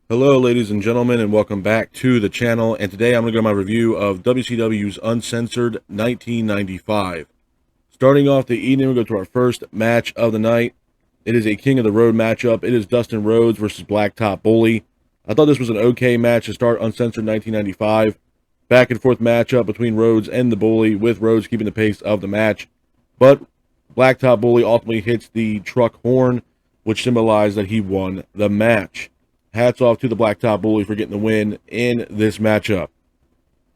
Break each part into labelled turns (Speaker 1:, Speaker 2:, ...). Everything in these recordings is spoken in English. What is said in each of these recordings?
Speaker 1: Hello ladies and gentlemen, and welcome back to the channel. And today I'm going to go my review of WCW's Uncensored 1995. Starting off the evening, we go to our first match of the night. It is a King of the Road matchup. It is Dustin Rhodes versus Blacktop Bully. I thought this was an okay match to start Uncensored 1995. Back and forth matchup between Rhodes and the Bully, with Rhodes keeping the pace of the match. But Blacktop Bully ultimately hits the truck horn, which symbolized that he won the match. Hats off to the Blacktop Bully for getting the win in this matchup.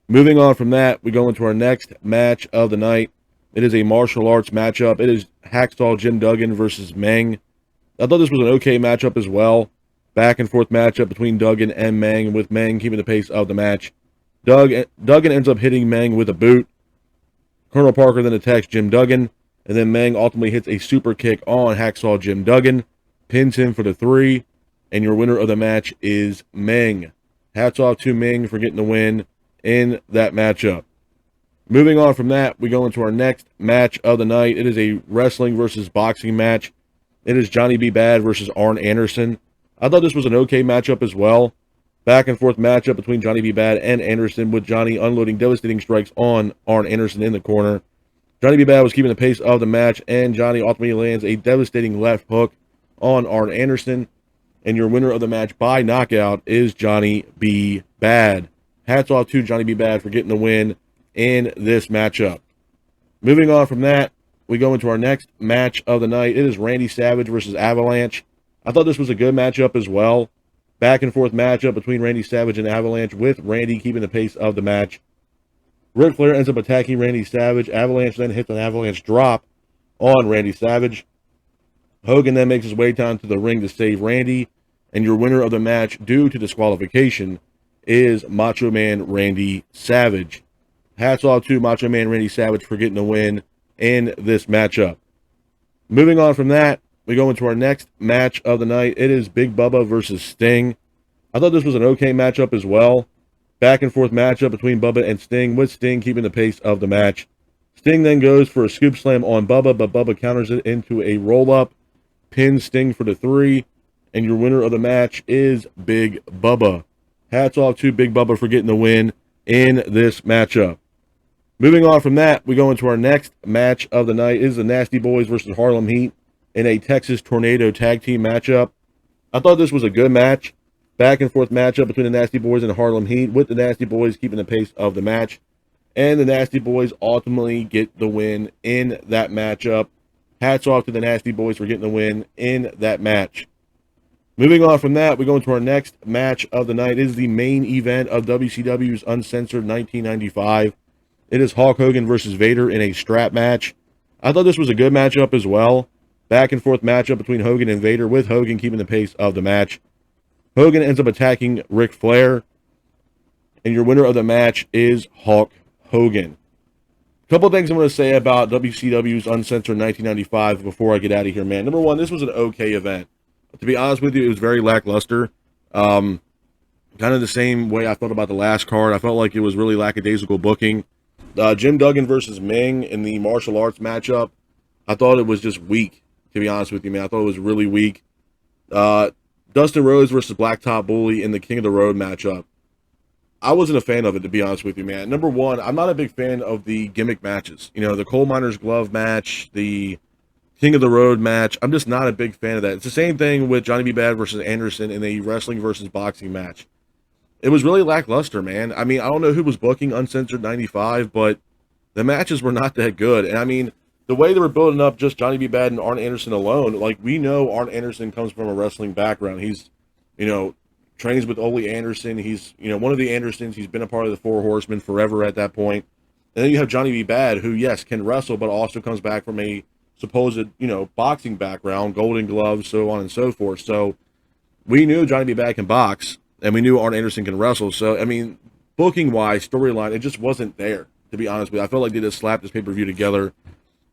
Speaker 1: Moving on from that, we go into our next match of the night. It is a martial arts matchup. It is Hacksaw Jim Duggan versus Meng. I thought this was an okay matchup as well. Back and forth matchup between Duggan and Meng, with Meng keeping the pace of the match. Duggan ends up hitting Meng with a boot. Colonel Parker then attacks Jim Duggan, and then Meng ultimately hits a super kick on Hacksaw Jim Duggan, pins him for the 3, and your winner of the match is Meng. Hats off to Meng for getting the win in that matchup. Moving on from that, we go into our next match of the night. It is a wrestling versus boxing match. It is Johnny B. Bad versus Arn Anderson. I thought this was an okay matchup as well. Back and forth matchup between Johnny B. Bad and Anderson, with Johnny unloading devastating strikes on Arn Anderson in the corner. Johnny B. Bad was keeping the pace of the match, and Johnny ultimately lands a devastating left hook on Arn Anderson. And your winner of the match by knockout is Johnny B. Bad. Hats off to Johnny B. Bad for getting the win in this matchup. Moving on from that, we go into our next match of the night. It is Randy Savage versus Avalanche. I thought this was a good matchup as well. Back and forth matchup between Randy Savage and Avalanche, with Randy keeping the pace of the match. Ric Flair ends up attacking Randy Savage. Avalanche then hits an Avalanche drop on Randy Savage. Hogan then makes his way down to the ring to save Randy. And your winner of the match, due to disqualification, is Macho Man Randy Savage. Hats off to Macho Man Randy Savage for getting the win in this matchup. Moving on from that, we go into our next match of the night. It is Big Bubba versus Sting. I thought this was an okay matchup as well. Back and forth matchup between Bubba and Sting, with Sting keeping the pace of the match. Sting then goes for a scoop slam on Bubba, but Bubba counters it into a roll-up, pins Sting for the 3, and your winner of the match is Big Bubba. Hats off to Big Bubba for getting the win in this matchup. Moving on from that, we go into our next match of the night. It is the Nasty Boys versus Harlem Heat in a Texas Tornado tag team matchup. I thought this was a good match. Back and forth matchup between the Nasty Boys and Harlem Heat, with the Nasty Boys keeping the pace of the match. And the Nasty Boys ultimately get the win in that matchup. Hats off to the Nasty Boys for getting the win in that match. Moving on from that, we go into our next match of the night. It is the main event of WCW's Uncensored 1995. It is Hulk Hogan versus Vader in a strap match. I thought this was a good matchup as well. Back and forth matchup between Hogan and Vader, with Hogan keeping the pace of the match. Hogan ends up attacking Ric Flair. And your winner of the match is Hulk Hogan. A couple of things I'm going to say about WCW's Uncensored 1995 before I get out of here, man. Number one, this was an okay event. To be honest with you, it was very lackluster. Kind of the same way I felt about the last card. I felt like it was really lackadaisical booking. Jim Duggan versus Meng in the martial arts matchup, I thought it was just weak, to be honest with you, man. I thought it was really weak. Dustin Rhodes versus Blacktop Bully in the King of the Road matchup, I wasn't a fan of it, to be honest with you, man. Number one, I'm not a big fan of the gimmick matches. You know, the coal miner's glove match, the King of the Road match. I'm just not a big fan of that. It's the same thing with Johnny B. Bad versus Anderson in a wrestling versus boxing match. It was really lackluster, man. I mean, I don't know who was booking Uncensored 95, but the matches were not that good. And I mean, the way they were building up just Johnny B. Bad and Arn Anderson alone, like, we know Arn Anderson comes from a wrestling background. He's, trains with Ole Anderson. He's, one of the Andersons. He's been a part of the Four Horsemen forever at that point. And then you have Johnny B. Bad, who, yes, can wrestle, but also comes back from a supposed, boxing background, Golden Gloves, so on and so forth. So we knew Johnny B. Bad can box, and we knew Arn Anderson can wrestle. So, I mean, booking-wise, storyline, it just wasn't there, to be honest with you. I felt like they just slapped this pay-per-view together,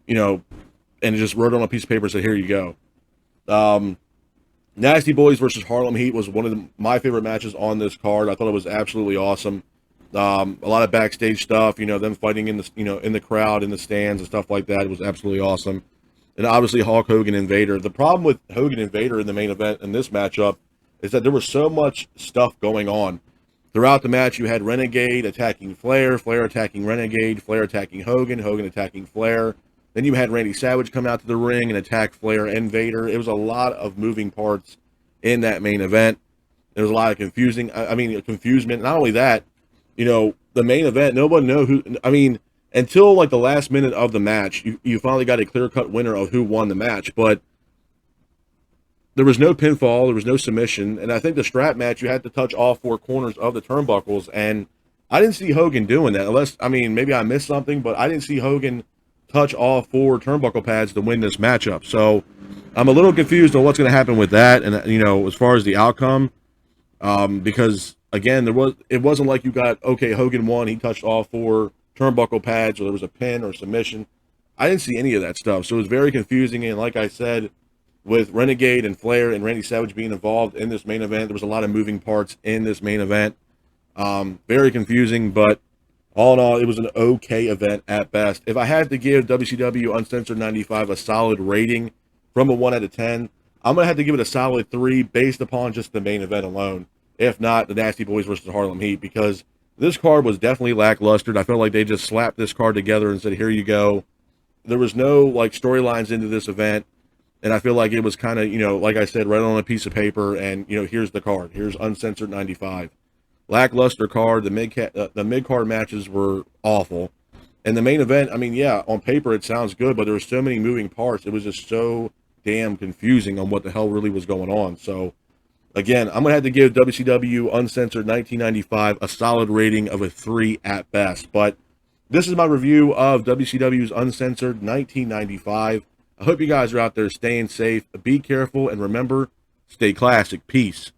Speaker 1: and just wrote it on a piece of paper and said, here you go. Nasty Boys versus Harlem Heat was one of my favorite matches on this card. I thought it was absolutely awesome. A lot of backstage stuff, them fighting in the, in the crowd, in the stands and stuff like that. It was absolutely awesome. And obviously Hulk Hogan and Vader. The problem with Hogan and Vader in the main event in this matchup is that there was so much stuff going on. Throughout the match, you had Renegade attacking Flair, Flair attacking Renegade, Flair attacking Hogan, Hogan attacking Flair. Then you had Randy Savage come out to the ring and attack Flair and Vader. It was a lot of moving parts in that main event. There was a lot of confusement. Not only that, the main event, nobody knew who, until like the last minute of the match, you finally got a clear-cut winner of who won the match. But there was no pinfall, there was no submission, and I think the strap match, you had to touch all four corners of the turnbuckles, and I didn't see Hogan doing that, unless, maybe I missed something, but I didn't see Hogan touch all four turnbuckle pads to win this matchup. So I'm a little confused on what's going to happen with that, and, as far as the outcome, because, again, it wasn't like you got, okay, Hogan won, he touched all four turnbuckle pads, or there was a pin or submission. I didn't see any of that stuff, so it was very confusing, and like I said, with Renegade and Flair and Randy Savage being involved in this main event, there was a lot of moving parts in this main event. Very confusing, but all in all, it was an okay event at best. If I had to give WCW Uncensored 95 a solid rating from a 1 out of 10, I'm going to have to give it a solid 3 based upon just the main event alone. If not, the Nasty Boys versus Harlem Heat, because this card was definitely lackluster. I felt like they just slapped this card together and said, here you go. There was no storylines into this event. And I feel like it was kind of, like I said, right on a piece of paper, and, here's the card. Here's Uncensored 95. Lackluster card. The mid-card matches were awful. And the main event, on paper it sounds good, but there were so many moving parts. It was just so damn confusing on what the hell really was going on. So, again, I'm going to have to give WCW Uncensored 1995 a solid rating of a 3 at best. But this is my review of WCW's Uncensored 1995. I hope you guys are out there staying safe. Be careful, and remember, stay classic. Peace.